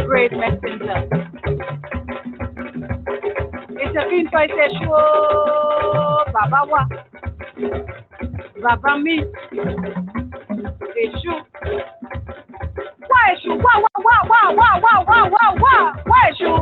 Great messenger. It's a been by Eshu, Baba wa, Baba mi, Eshu. Why Eshu? Why Eshu?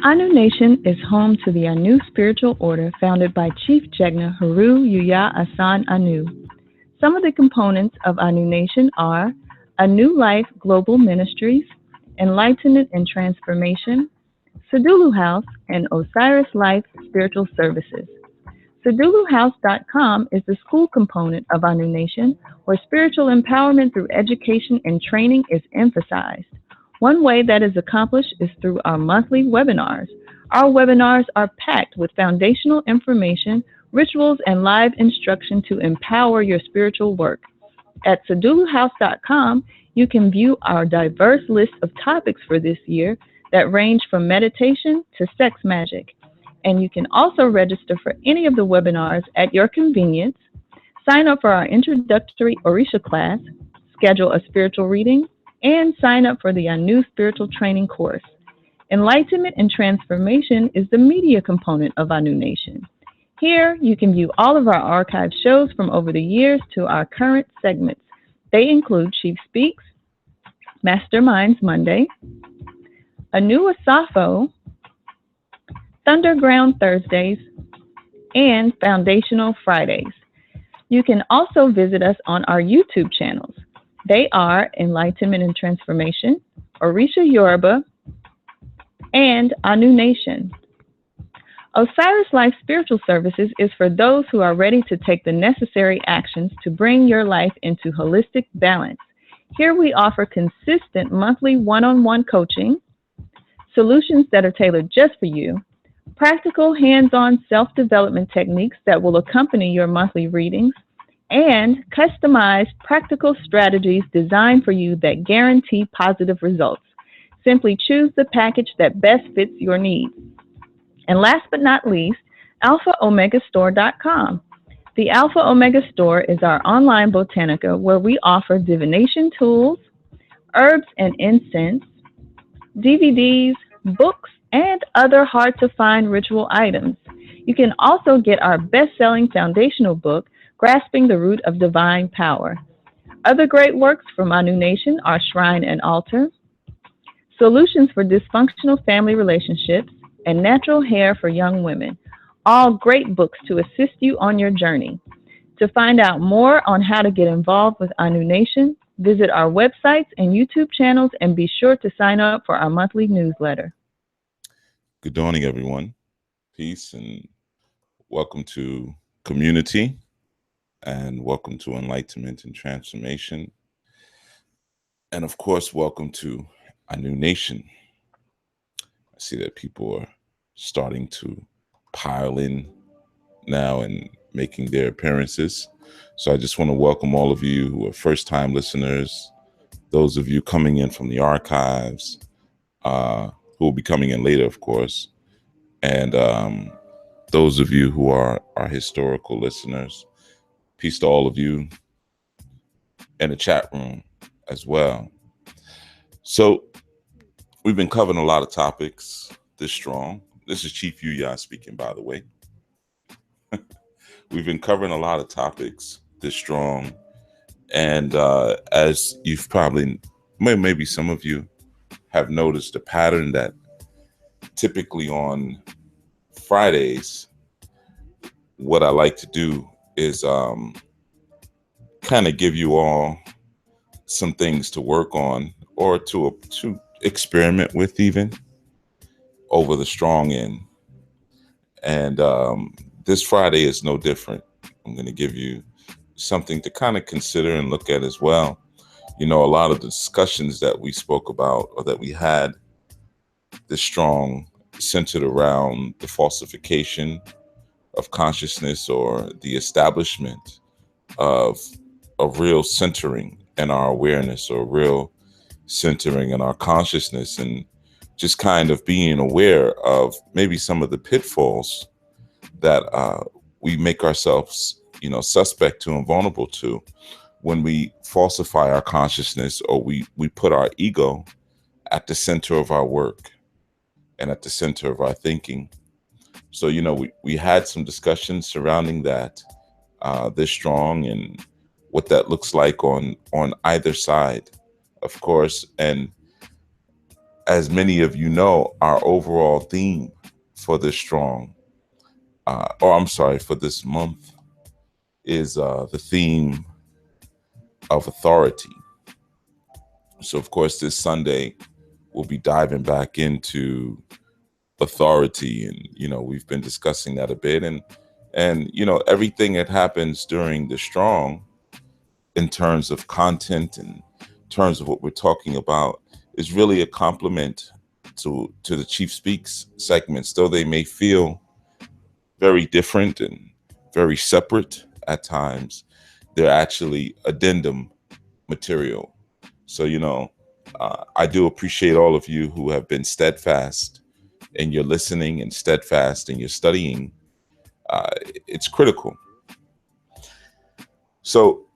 Anu Nation is home to the Anu spiritual order founded by Chief Jegna Haru Yuya ASSAAN-ANU. Some of the components of Anu Nation are Anu Life Global Ministries, Enlightenment and Transformation, Sadulu House, and Osiris Life Spiritual Services. SaduluHouse.com is the school component of Anu Nation, where spiritual empowerment through education and training is emphasized. One way that is accomplished is through our monthly webinars. Our webinars are packed with foundational information, rituals, and live instruction to empower your spiritual work. At SaduluHouse.com, you can view our diverse list of topics for this year that range from meditation to sex magic. And you can also register for any of the webinars at your convenience, sign up for our introductory Orisha class, schedule a spiritual reading, and sign up for the Anu Spiritual Training course. Enlightenment and Transformation is the media component of Anu Nation. Here, you can view all of our archived shows from over the years to our current segments. They include Chief Speaks, Masterminds Monday, Anu Asafo, Thunderground Thursdays, and Foundational Fridays. You can also visit us on our YouTube channels. They are Enlightenment and Transformation, Orisha Yoruba, and Anu Nation. Osiris Life Spiritual Services is for those who are ready to take the necessary actions to bring your life into holistic balance. Here we offer consistent monthly one-on-one coaching, solutions that are tailored just for you, practical hands-on self-development techniques that will accompany your monthly readings, and customized practical strategies designed for you that guarantee positive results. Simply choose the package that best fits your needs. And last but not least, AlphaOmegaStore.com. The Alpha Omega Store is our online botanica where we offer divination tools, herbs and incense, DVDs, books, and other hard-to-find ritual items. You can also get our best-selling foundational book Grasping the Root of Divine Power. Other great works from Anu Nation are Shrine and Altar, Solutions for Dysfunctional Family Relationships, and Natural Hair for Young Women. All great books to assist you on your journey. To find out more on how to get involved with Anu Nation, visit our websites and YouTube channels and be sure to sign up for our monthly newsletter. Good morning, everyone. Peace and welcome to community and welcome to enlightenment and transformation. And of course, welcome to Anu Nation. I see that people are starting to pile in now and making their appearances. So I just want to welcome all of you who are first-time listeners, those of you coming in from the archives, who will be coming in later, of course, and those of you who are our historical listeners. Peace to all of you in the chat room as well. So we've been covering a lot of topics this strong. This is Chief Yuya speaking, by the way. We've been covering a lot of topics this strong. And as you've probably, maybe some of you have noticed a pattern that typically on Fridays, what I like to do is kind of give you all some things to work on or to experiment with even over the strong end. And this Friday is no different. I'm going to give you something to kind of consider and look at as well. You know, a lot of the discussions that we spoke about or that we had this strong centered around the falsification of consciousness or the establishment of a real centering in our awareness or real centering in our consciousness, and just kind of being aware of maybe some of the pitfalls that we make ourselves, suspect to and vulnerable to when we falsify our consciousness or we put our ego at the center of our work and at the center of our thinking. So, we had some discussions surrounding that this strong and what that looks like on either side, of course. And as many of you know, our overall theme for this strong, for this month is the theme of authority. So, of course, this Sunday, we'll be diving back into authority. And, we've been discussing that a bit. And everything that happens during the strong in terms of content and in terms of what we're talking about is really a complement to the Chief Speaks segments, though they may feel very different and very separate at times. They're actually addendum material. So, I do appreciate all of you who have been steadfast in your listening and steadfast in your studying. It's critical. So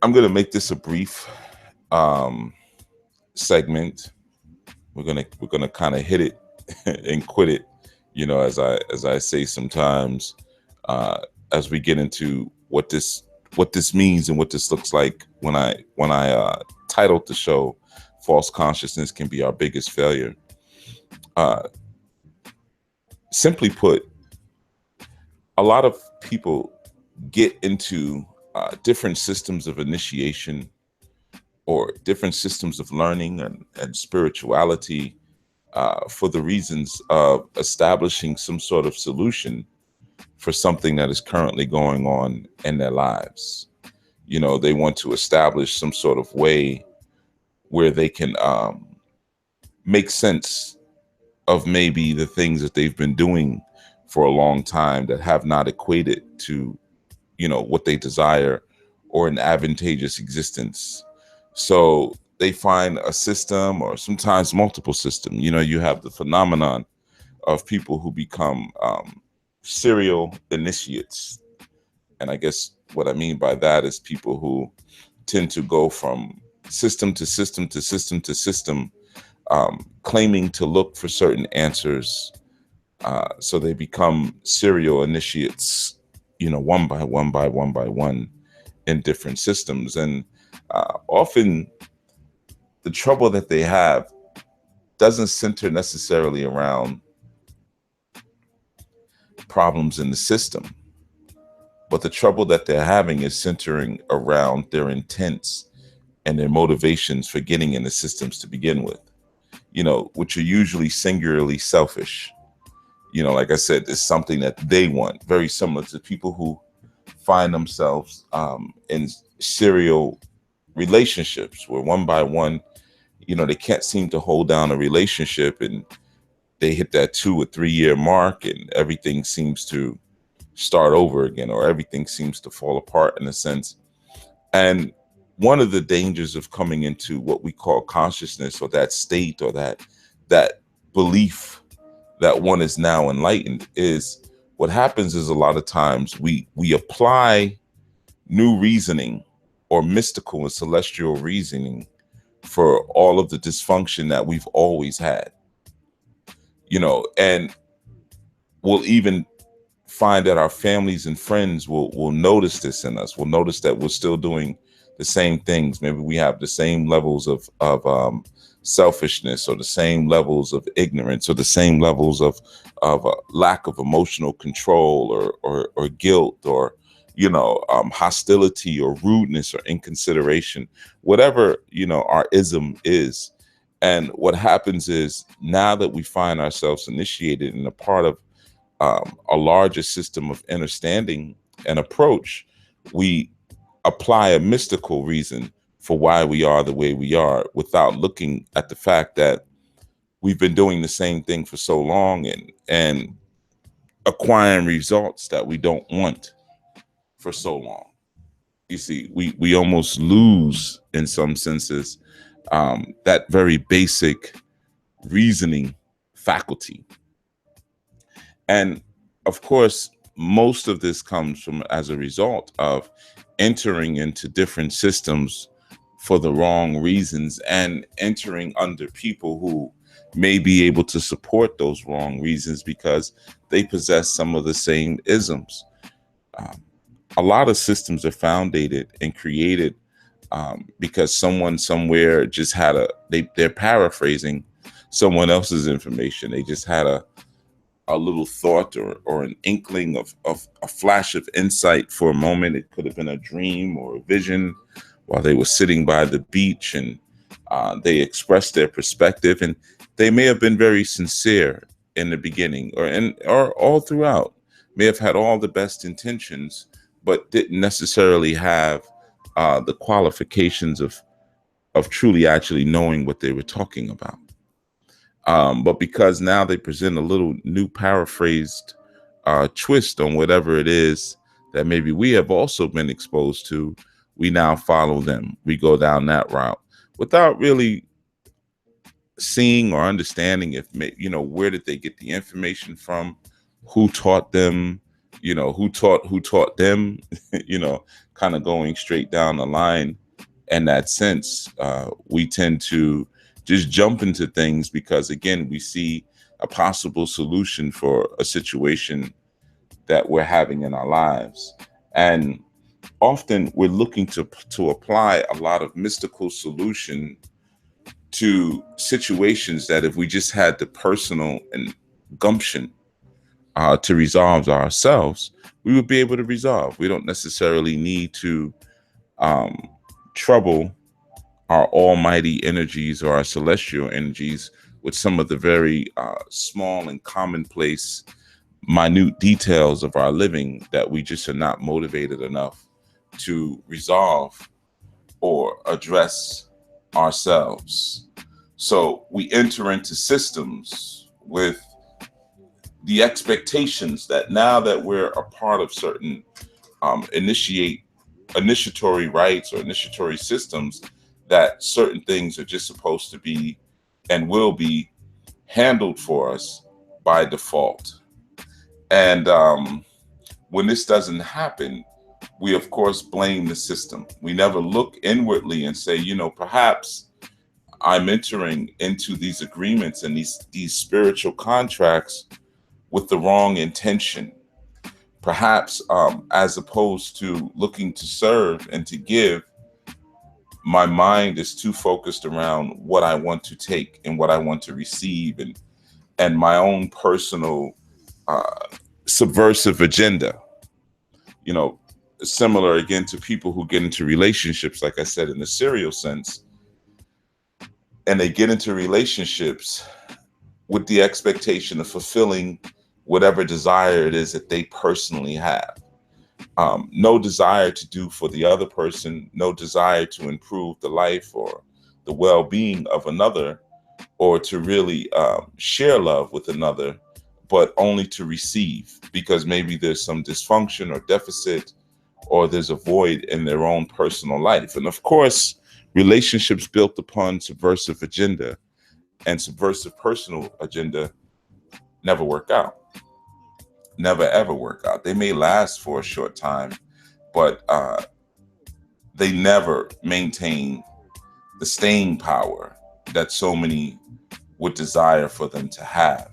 I'm going to make this a brief segment. We're gonna kind of hit it and quit it, as I say sometimes, as we get into what this means and what this looks like when I titled the show "False Consciousness Can Be Our Biggest Failure." Simply put, a lot of people get into different systems of initiation or different systems of learning and spirituality for the reasons of establishing some sort of solution for something that is currently going on in their lives. They want to establish some sort of way where they can make sense of maybe the things that they've been doing for a long time that have not equated to, what they desire or an advantageous existence. So they find a system or sometimes multiple systems. You have the phenomenon of people who become serial initiates. And I guess what I mean by that is people who tend to go from system to system to system to system, claiming to look for certain answers. So they become serial initiates, one by one in different systems. And often the trouble that they have doesn't center necessarily around problems in the system, but the trouble that they're having is centering around their intents and their motivations for getting in the systems to begin with, which are usually singularly selfish. Like I said, it's something that they want, very similar to people who find themselves in serial relationships where one by one, they can't seem to hold down a relationship, and they hit that 2 or 3 year mark and everything seems to start over again, or everything seems to fall apart in a sense. And one of the dangers of coming into what we call consciousness, or that state, or that belief that one is now enlightened, is what happens is a lot of times we apply new reasoning or mystical and celestial reasoning for all of the dysfunction that we've always had, and we'll even find that our families and friends will notice this in us. Will notice that we're still doing the same things. Maybe we have the same levels of selfishness, or the same levels of ignorance, or the same levels of lack of emotional control, or guilt, or hostility, or rudeness, or inconsideration, whatever our ism is. And what happens is, now that we find ourselves initiated in a part of a larger system of understanding and approach, we apply a mystical reason for why we are the way we are, without looking at the fact that we've been doing the same thing for so long, and acquiring results that we don't want for so long. You see, we almost lose, in some senses, that very basic reasoning faculty. And of course, most of this comes from as a result of entering into different systems for the wrong reasons, and entering under people who may be able to support those wrong reasons because they possess some of the same isms. A lot of systems are founded and created because someone somewhere just had they're paraphrasing someone else's information. They just had a little thought, or an inkling of a flash of insight for a moment. It could have been a dream or a vision while they were sitting by the beach, and they expressed their perspective, and they may have been very sincere in the beginning, or all throughout, may have had all the best intentions, but didn't necessarily have the qualifications of truly actually knowing what they were talking about. But because now they present a little new paraphrased twist on whatever it is that maybe we have also been exposed to, we now follow them. We go down that route without really seeing or understanding where did they get the information from, who taught them, who taught them, kind of going straight down the line. In that sense, we tend to just jump into things because, again, we see a possible solution for a situation that we're having in our lives. And often we're looking to apply a lot of mystical solution to situations that, if we just had the personal and gumption to resolve ourselves, we would be able to resolve. We don't necessarily need to trouble our almighty energies or our celestial energies with some of the very small and commonplace, minute details of our living that we just are not motivated enough to resolve or address ourselves. So we enter into systems with the expectations that now that we're a part of certain initiatory rites or initiatory systems, that certain things are just supposed to be and will be handled for us by default. And when this doesn't happen, we of course blame the system. We never look inwardly and say, perhaps I'm entering into these agreements and these spiritual contracts with the wrong intention. Perhaps as opposed to looking to serve and to give, my mind is too focused around what I want to take and what I want to receive, and my own personal subversive agenda. You know, similar again to people who get into relationships, like I said, in the serial sense, and they get into relationships with the expectation of fulfilling whatever desire it is that they personally have. No desire to do for the other person, no desire to improve the life or the well-being of another, or to really share love with another, but only to receive, because maybe there's some dysfunction or deficit, or there's a void in their own personal life. And of course, relationships built upon subversive agenda and subversive personal agenda never work out. Never ever work out. They may last for a short time, but they never maintain the staying power that so many would desire for them to have.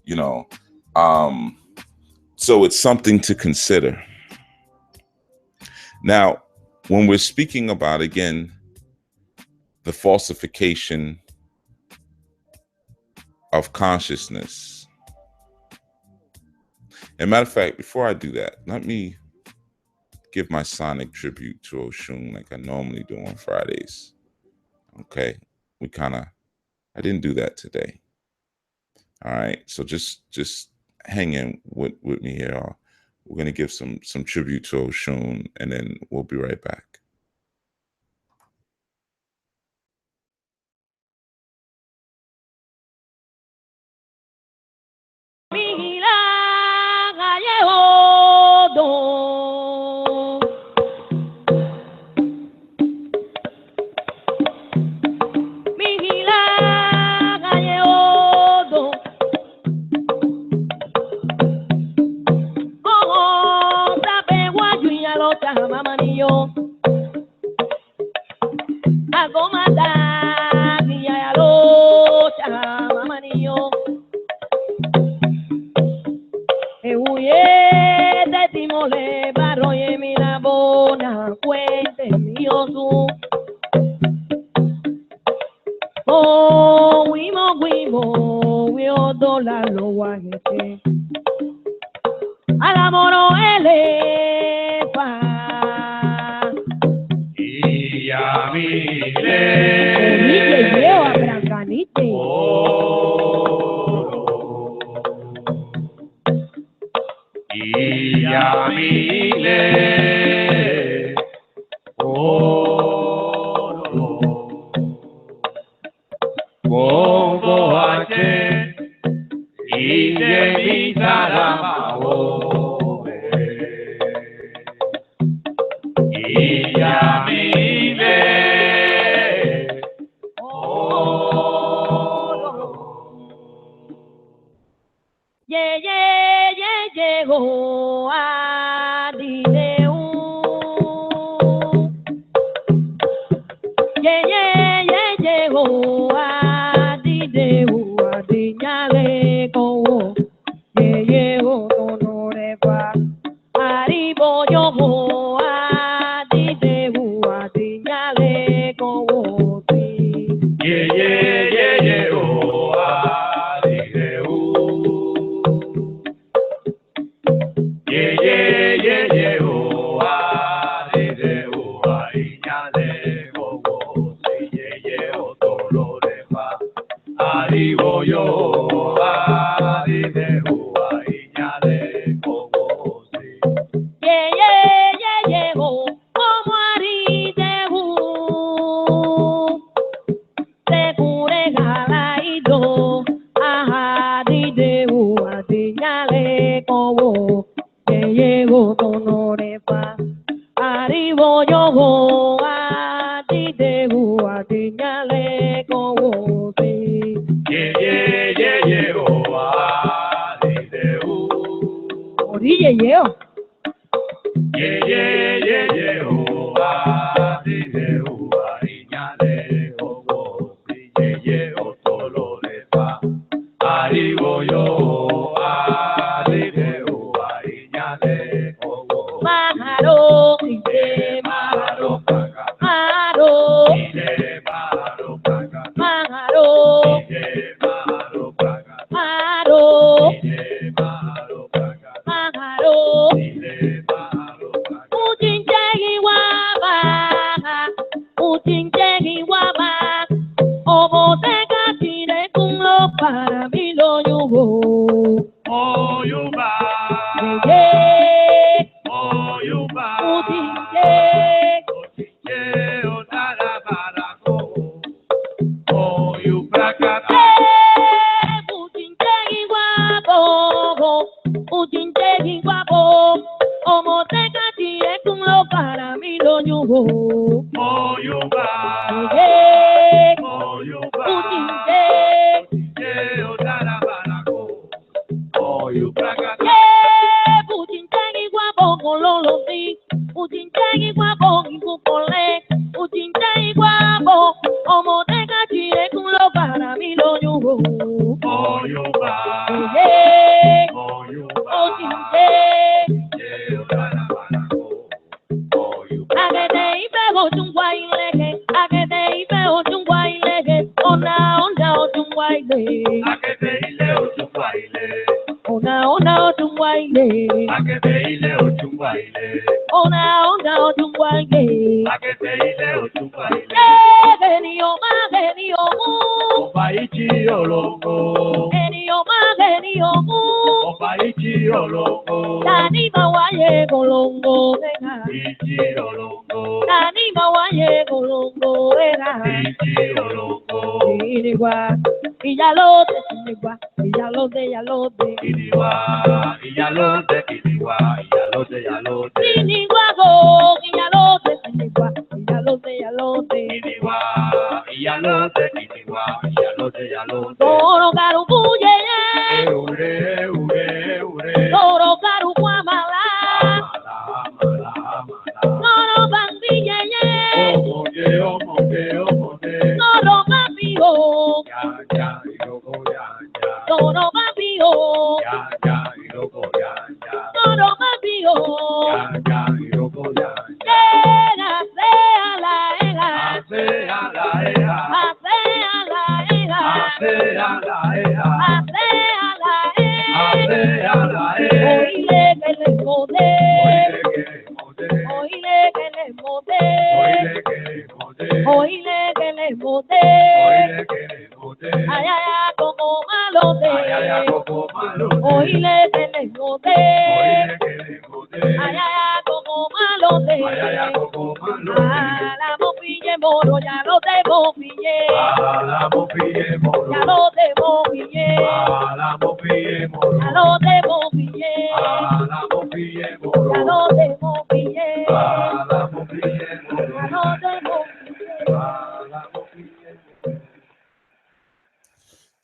You know, so it's something to consider. Now, when we're speaking about, again, the falsification of consciousness, and matter of fact, before I do that, let me give my sonic tribute to Oshun like I normally do on Fridays. Okay, I didn't do that today. All right, so just hang in with me here. We're gonna give some tribute to Oshun, and then we'll be right back.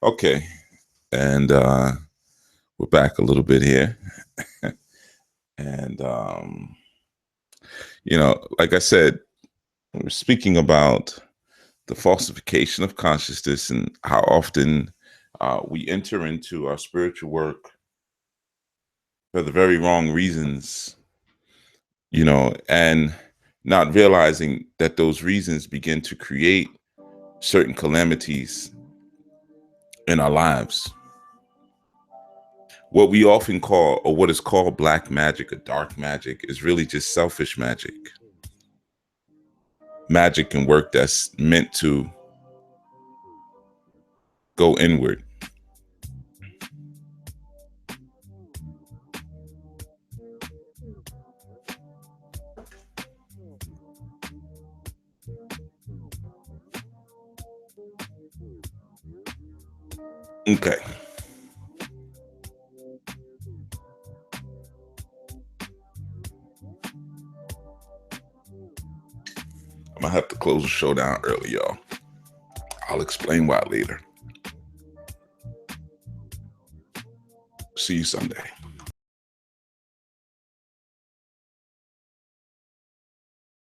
Okay, and we're back a little bit here. And, you know, like I said, we're speaking about the falsification of consciousness and how often we enter into our spiritual work for the very wrong reasons, you know, and not realizing that those reasons begin to create certain calamities in our lives. What we often call, or what is called black magic or dark magic, is really just selfish magic. Magic and work that's meant to go inward. Okay. I'm gonna have to close the show down early, y'all. I'll explain why later. See you Sunday.